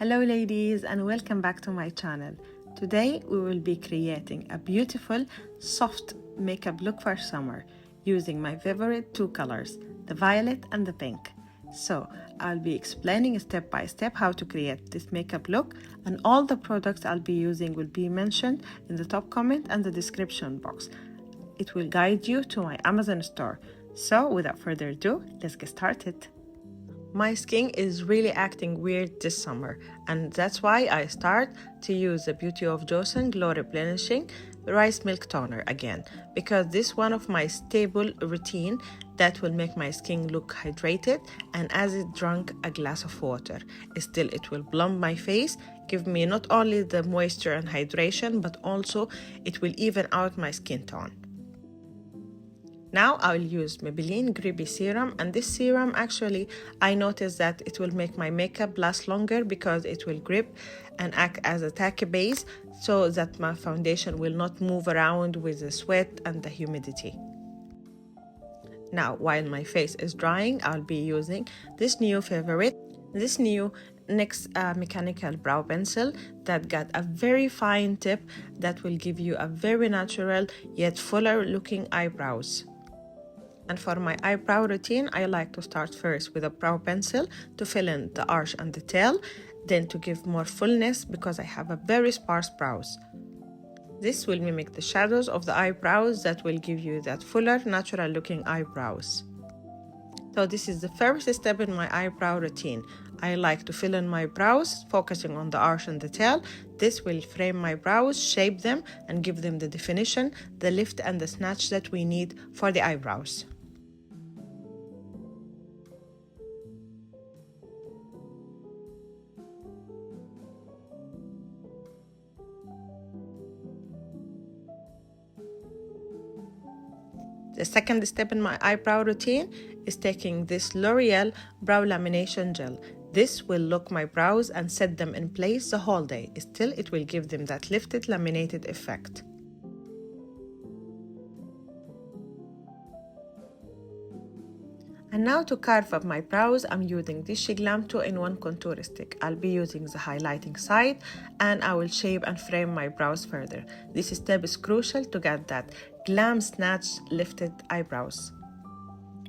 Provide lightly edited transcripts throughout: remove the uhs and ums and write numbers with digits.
Hello ladies and welcome back to my channel. Today we will be creating a beautiful soft makeup look for summer using my favorite two colors, the violet and the pink. So I'll be explaining step by step how to create this makeup look, and all the products I'll be using will be mentioned in the top comment and the description box. It will guide you to my Amazon store. So without further ado, let's get started. My skin is really acting weird this summer, and that's why I start to use the Beauty of Joseon Glow Replenishing Rice Milk Toner again, because this is one of my stable routine that will make my skin look hydrated and as it drank a glass of water. Still, it will plump my face, give me not only the moisture and hydration, but also it will even out my skin tone. Now I'll use Maybelline GRIPPY Serum, and this serum actually I noticed that it will make my makeup last longer because it will grip and act as a tacky base so that my foundation will not move around with the sweat and the humidity. Now while my face is drying, I'll be using this new favorite, this new NYX mechanical brow pencil that got a very fine tip that will give you a very natural yet fuller looking eyebrows. And for my eyebrow routine, I like to start first with a brow pencil to fill in the arch and the tail, then to give more fullness because I have a very sparse brows. This will mimic the shadows of the eyebrows that will give you that fuller, natural looking eyebrows. So this is the first step in my eyebrow routine. I like to fill in my brows, focusing on the arch and the tail. This will frame my brows, shape them, and give them the definition, the lift and the snatch that we need for the eyebrows. The second step in my eyebrow routine is taking this L'Oreal Brow Lamination Gel. This will lock my brows and set them in place the whole day. Still, it will give them that lifted, laminated effect. And now to carve up my brows, I'm using this SHEGLAM 2-in-1 contour stick. I'll be using the highlighting side and I will shape and frame my brows further. This step is crucial to get that Glam Snatch lifted eyebrows,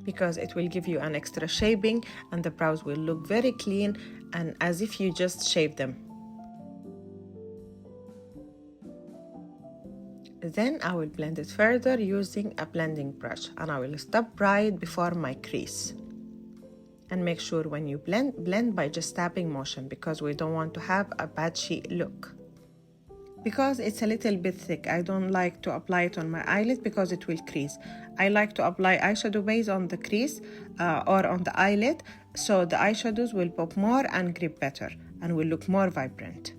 because it will give you an extra shaping and the brows will look very clean and as if you just shaved them. Then I will blend it further using a blending brush, and I will stop right before my crease. And make sure when you blend by just tapping motion, because we don't want to have a patchy look. Because it's a little bit thick, I don't like to apply it on my eyelid because it will crease. I like to apply eyeshadow base on the crease or on the eyelid, so the eyeshadows will pop more and grip better and will look more vibrant.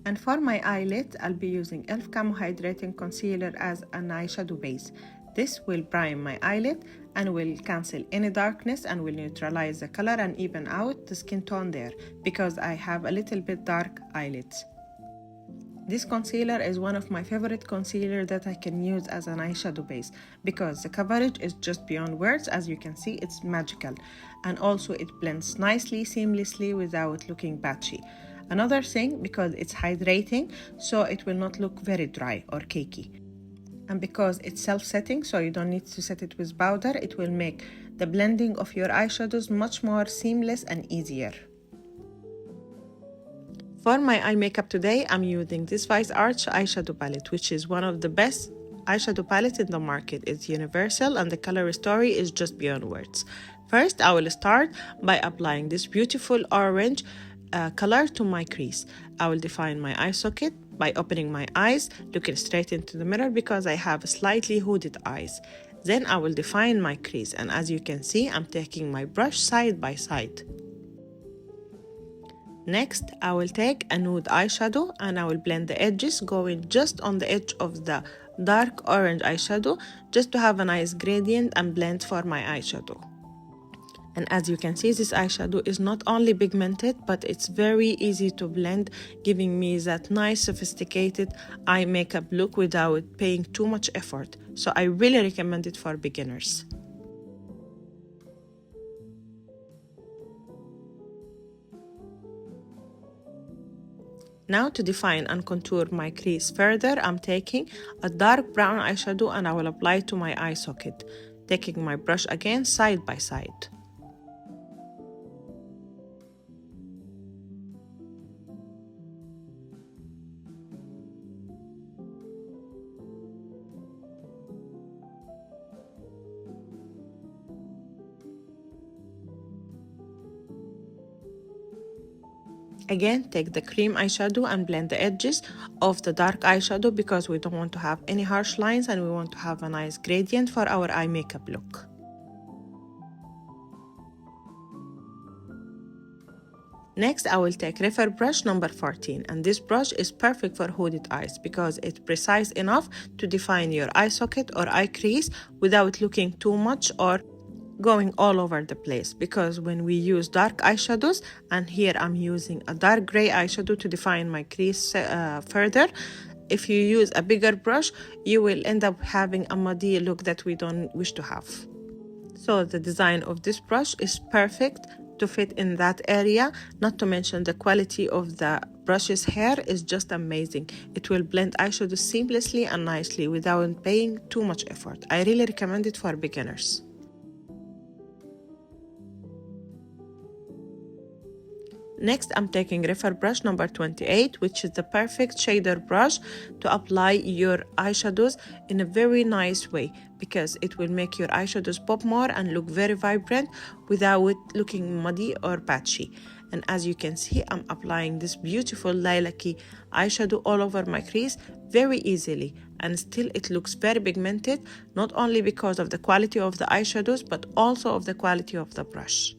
And for my eyelid, I'll be using e.l.f. Camo Hydrating Concealer as an eyeshadow base. This will prime my eyelid and will cancel any darkness and will neutralize the color and even out the skin tone there, because I have a little bit dark eyelids. This concealer is one of my favorite concealer that I can use as an eyeshadow base because the coverage is just beyond words. As you can see, it's magical, and also it blends nicely, seamlessly without looking patchy. Another thing, because it's hydrating, so it will not look very dry or cakey. And because it's self-setting, so you don't need to set it with powder, it will make the blending of your eyeshadows much more seamless and easier. For my eye makeup today, I'm using this Vice Arch eyeshadow palette, which is one of the best eyeshadow palettes in the market. It's universal and the color story is just beyond words. First, I will start by applying this beautiful orange color to my crease. I will define my eye socket by opening my eyes, looking straight into the mirror because I have slightly hooded eyes. Then I will define my crease, and as you can see, I'm taking my brush side by side. Next, I will take a nude eyeshadow and I will blend the edges, going just on the edge of the dark orange eyeshadow, just to have a nice gradient and blend for my eyeshadow. And as you can see, this eyeshadow is not only pigmented, but it's very easy to blend, giving me that nice sophisticated eye makeup look without paying too much effort. So I really recommend it for beginners. Now to define and contour my crease further, I'm taking a dark brown eyeshadow and I will apply it to my eye socket, taking my brush again side by side. Again, take the cream eyeshadow and blend the edges of the dark eyeshadow because we don't want to have any harsh lines and we want to have a nice gradient for our eye makeup look. Next, I will take Refer brush number 14, and this brush is perfect for hooded eyes because it's precise enough to define your eye socket or eye crease without looking too much or going all over the place, because when we use dark eyeshadows, and here I'm using a dark gray eyeshadow to define my crease further, if you use a bigger brush, you will end up having a muddy look that we don't wish to have. So the design of this brush is perfect to fit in that area, not to mention the quality of the brush's hair is just amazing. It will blend eyeshadows seamlessly and nicely without paying too much effort. I really recommend it for beginners. Next, I'm taking Refer brush number 28, which is the perfect shader brush to apply your eyeshadows in a very nice way because it will make your eyeshadows pop more and look very vibrant without looking muddy or patchy. And as you can see, I'm applying this beautiful lilac-y eyeshadow all over my crease very easily, and still it looks very pigmented, not only because of the quality of the eyeshadows but also of the quality of the brush.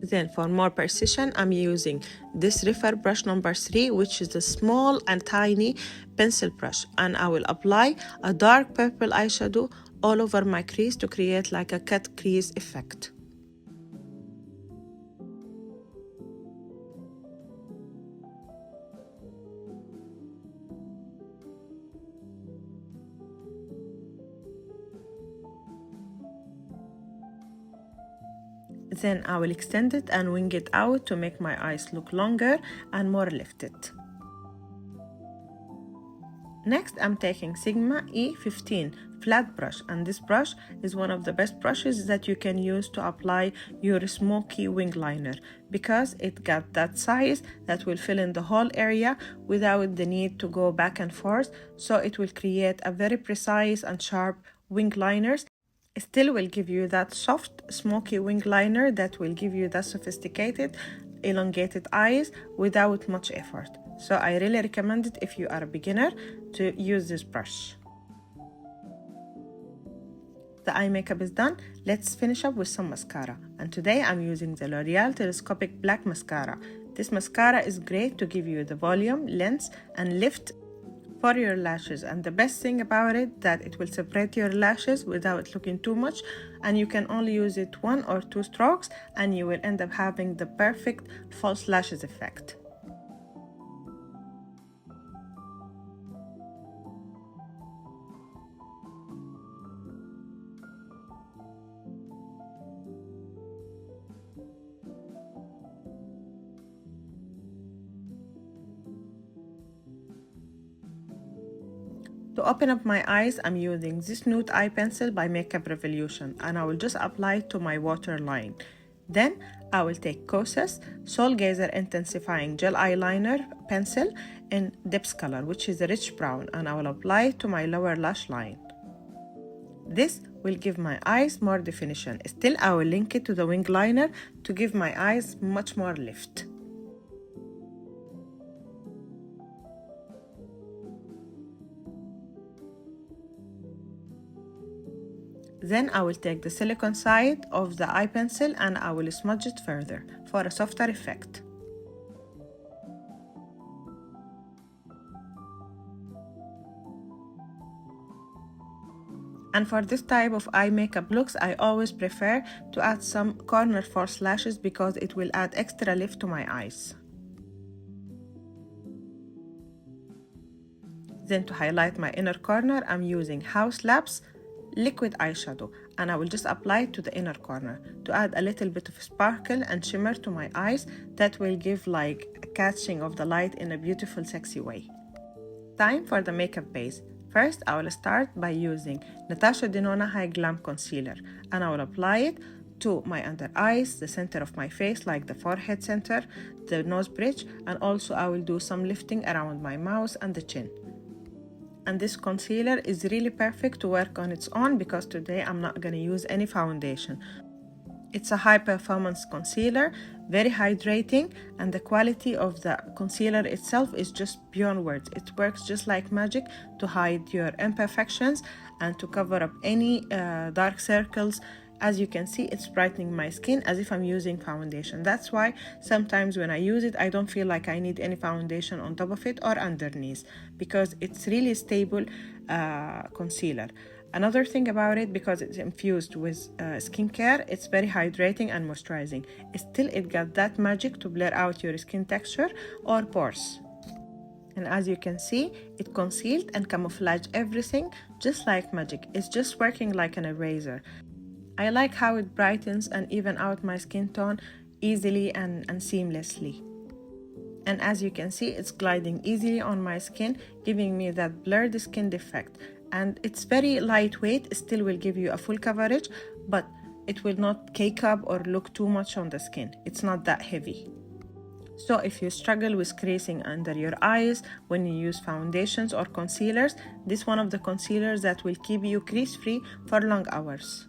Then for more precision, I'm using this Refer brush number 3, which is a small and tiny pencil brush, and I will apply a dark purple eyeshadow all over my crease to create like a cut crease effect. Then I will extend it and wing it out to make my eyes look longer and more lifted. Next, I'm taking Sigma E15 flat brush, and this brush is one of the best brushes that you can use to apply your smoky wing liner because it got that size that will fill in the whole area without the need to go back and forth, so it will create a very precise and sharp wing liners. It still will give you that soft smoky wing liner that will give you that sophisticated elongated eyes without much effort. So I really recommend it if you are a beginner to use this brush. The eye makeup is done. Let's finish up with some mascara, and today I'm using the L'Oreal Telescopic Black Mascara. This mascara is great to give you the volume, length and lift for your lashes, and the best thing about it that it will separate your lashes without looking too much, and you can only use it 1 or 2 strokes and you will end up having the perfect false lashes effect. To open up my eyes, I'm using this nude eye pencil by Makeup Revolution, and I will just apply it to my waterline. Then I will take Kosas Soul Gazer Intensifying Gel Eyeliner Pencil in Depth Color, which is a rich brown, and I will apply it to my lower lash line. This will give my eyes more definition. Still, I will link it to the wing liner to give my eyes much more lift. Then I will take the silicone side of the eye pencil and I will smudge it further for a softer effect. And for this type of eye makeup looks, I always prefer to add some corner false lashes because it will add extra lift to my eyes. Then to highlight my inner corner, I'm using House Labs liquid eyeshadow, and I will just apply it to the inner corner to add a little bit of sparkle and shimmer to my eyes that will give like a catching of the light in a beautiful, sexy way. Time for the makeup base. First, I will start by using Natasha Denona High Glam Concealer, and I will apply it to my under eyes, the center of my face, like the forehead center, the nose bridge, and also I will do some lifting around my mouth and the chin. And this concealer is really perfect to work on its own because today I'm not going to use any foundation. It's a high performance concealer, very hydrating, and the quality of the concealer itself is just beyond words. It works just like magic to hide your imperfections and to cover up any dark circles. As you can see, it's brightening my skin as if I'm using foundation. That's why sometimes when I use it, I don't feel like I need any foundation on top of it or underneath, because it's really stable concealer. Another thing about it, because it's infused with skincare, it's very hydrating and moisturizing. Still, it got that magic to blur out your skin texture or pores. And as you can see, it concealed and camouflaged everything just like magic. It's just working like an eraser. I like how it brightens and even out my skin tone easily and seamlessly. And as you can see, it's gliding easily on my skin, giving me that blurred skin effect. And it's very lightweight, still will give you a full coverage, but it will not cake up or look too much on the skin. It's not that heavy. So if you struggle with creasing under your eyes when you use foundations or concealers, this is one of the concealers that will keep you crease-free for long hours.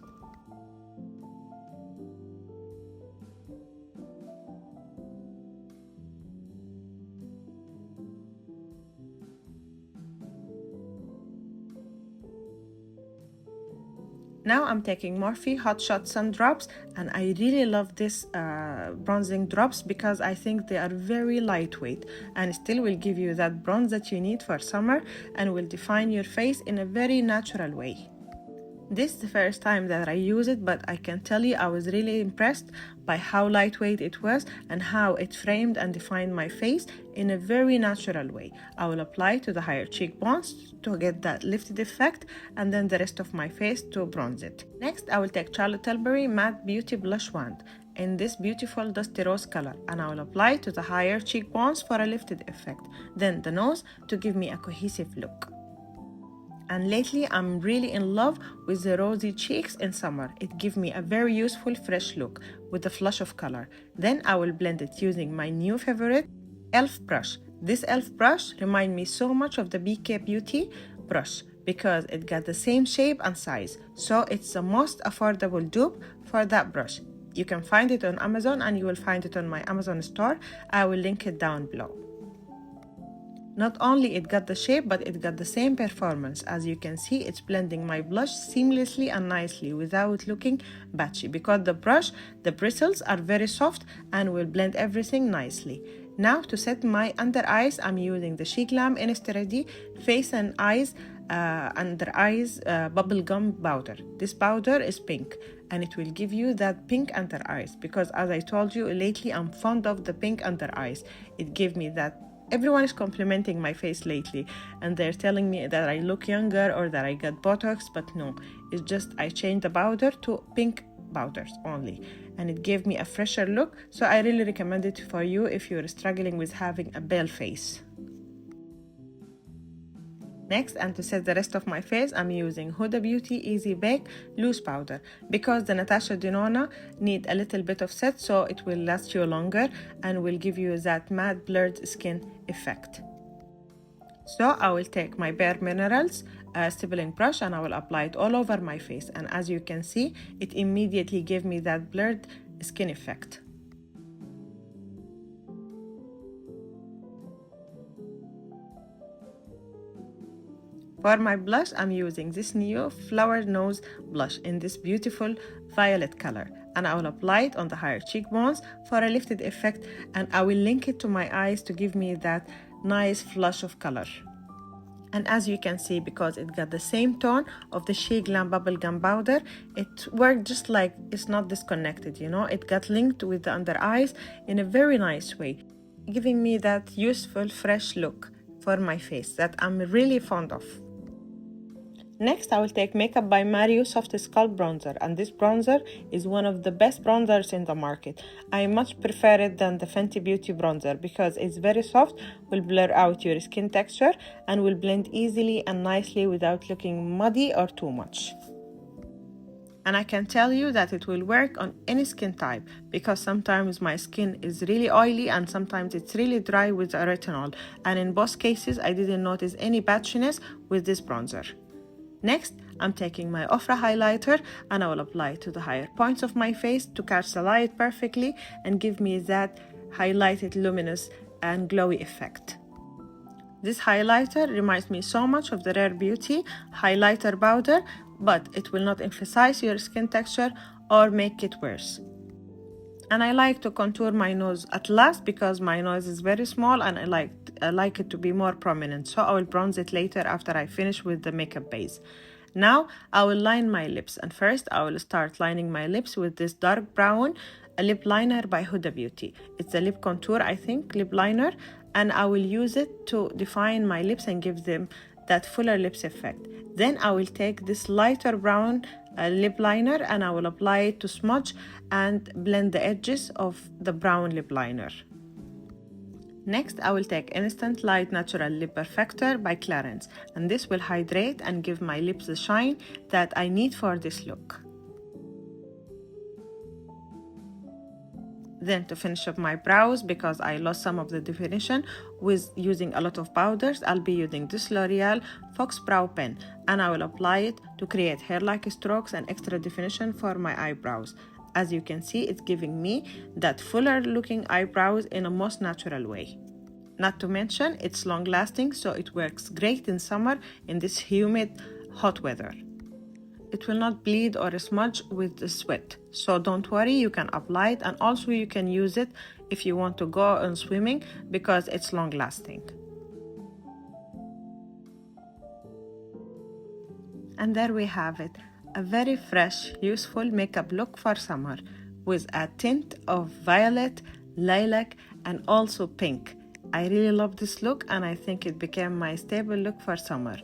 Now I'm taking Morphe Hot Shot Sun Drops, and I really love this bronzing drops because I think they are very lightweight and still will give you that bronze that you need for summer and will define your face in a very natural way. This is the first time that I use it, but I can tell you I was really impressed by how lightweight it was and how it framed and defined my face in a very natural way. I will apply to the higher cheekbones to get that lifted effect, and then the rest of my face to bronze it. Next, I will take Charlotte Tilbury Matte Beauty Blush Wand in this beautiful dusty rose color, and I will apply to the higher cheekbones for a lifted effect, then the nose to give me a cohesive look. And lately, I'm really in love with the rosy cheeks in summer. It gives me a very useful, fresh look with a flush of color. Then I will blend it using my new favorite, e.l.f. brush. This e.l.f. brush reminds me so much of the BK Beauty brush because it got the same shape and size. So it's the most affordable dupe for that brush. You can find it on Amazon, and you will find it on my Amazon store. I will link it down below. Not only it got the shape, but it got the same performance. As you can see, it's blending my blush seamlessly and nicely without looking batchy, because the brush, the bristles are very soft and will blend everything nicely. Now to set my under eyes, I'm using the SHEGLAM Insta Ready Face and Eyes Under Eyes Bubblegum Powder. This powder is pink and it will give you that pink under eyes, because as I told you, lately I'm fond of the pink under eyes. It gave me that. Everyone is complimenting my face lately and they're telling me that I look younger or that I got Botox, but no, it's just I changed the powder to pink powders only, and it gave me a fresher look. So I really recommend it for you if you're struggling with having a pale face. Next, and to set the rest of my face, I'm using Huda Beauty Easy Bake Loose Powder, because the Natasha Denona need a little bit of set, so it will last you longer and will give you that matte blurred skin effect. So I will take my Bare Minerals stippling brush and I will apply it all over my face, and as you can see, it immediately gave me that blurred skin effect. For my blush, I'm using this new Flower Nose blush in this beautiful violet color, and I will apply it on the higher cheekbones for a lifted effect, and I will link it to my eyes to give me that nice flush of color. And as you can see, because it got the same tone of the SHEGLAM bubblegum powder, it worked just like it's not disconnected, you know. It got linked with the under eyes in a very nice way, giving me that useful fresh look for my face that I'm really fond of. Next, I will take Makeup by Mario Soft Sculpt Bronzer, and this bronzer is one of the best bronzers in the market. I much prefer it than the Fenty Beauty bronzer because it's very soft, will blur out your skin texture, and will blend easily and nicely without looking muddy or too much. And I can tell you that it will work on any skin type because sometimes my skin is really oily and sometimes it's really dry with the retinol, and in both cases I didn't notice any patchiness with this bronzer. Next, I'm taking my Ofra highlighter and I will apply it to the higher points of my face to catch the light perfectly and give me that highlighted luminous and glowy effect. This highlighter reminds me so much of the Rare Beauty highlighter powder, but it will not emphasize your skin texture or make it worse. And I like to contour my nose at last because my nose is very small and I like it to be more prominent, so I will bronze it later after I finish with the makeup base. Now I will line my lips, and first I will start lining my lips with this dark brown lip liner by Huda Beauty. It's a lip contour, I think, lip liner, and I will use it to define my lips and give them that fuller lips effect. Then I will take this lighter brown lip liner and I will apply it to smudge and blend the edges of the brown lip liner. Next, I will take Instant Light Natural Lip Perfector by Clarins, and this will hydrate and give my lips the shine that I need for this look. Then to finish up my brows, because I lost some of the definition with using a lot of powders, I'll be using this L'Oreal Fox Brow Pen, and I will apply it to create hair-like strokes and extra definition for my eyebrows. As you can see, it's giving me that fuller looking eyebrows in a most natural way. Not to mention, it's long lasting, so it works great in summer in this humid, hot weather. It will not bleed or smudge with the sweat, so don't worry, you can apply it, and also you can use it if you want to go on swimming because it's long lasting. And there we have it, a very fresh, useful makeup look for summer with a tint of violet, lilac, and also pink. I really love this look and I think it became my staple look for summer.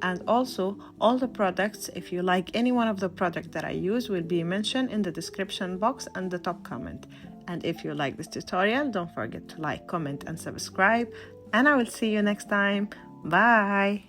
And also, all the products, if you like any one of the products that I use, will be mentioned in the description box and the top comment. And if you like this tutorial, don't forget to like, comment, and subscribe. And I will see you next time. Bye!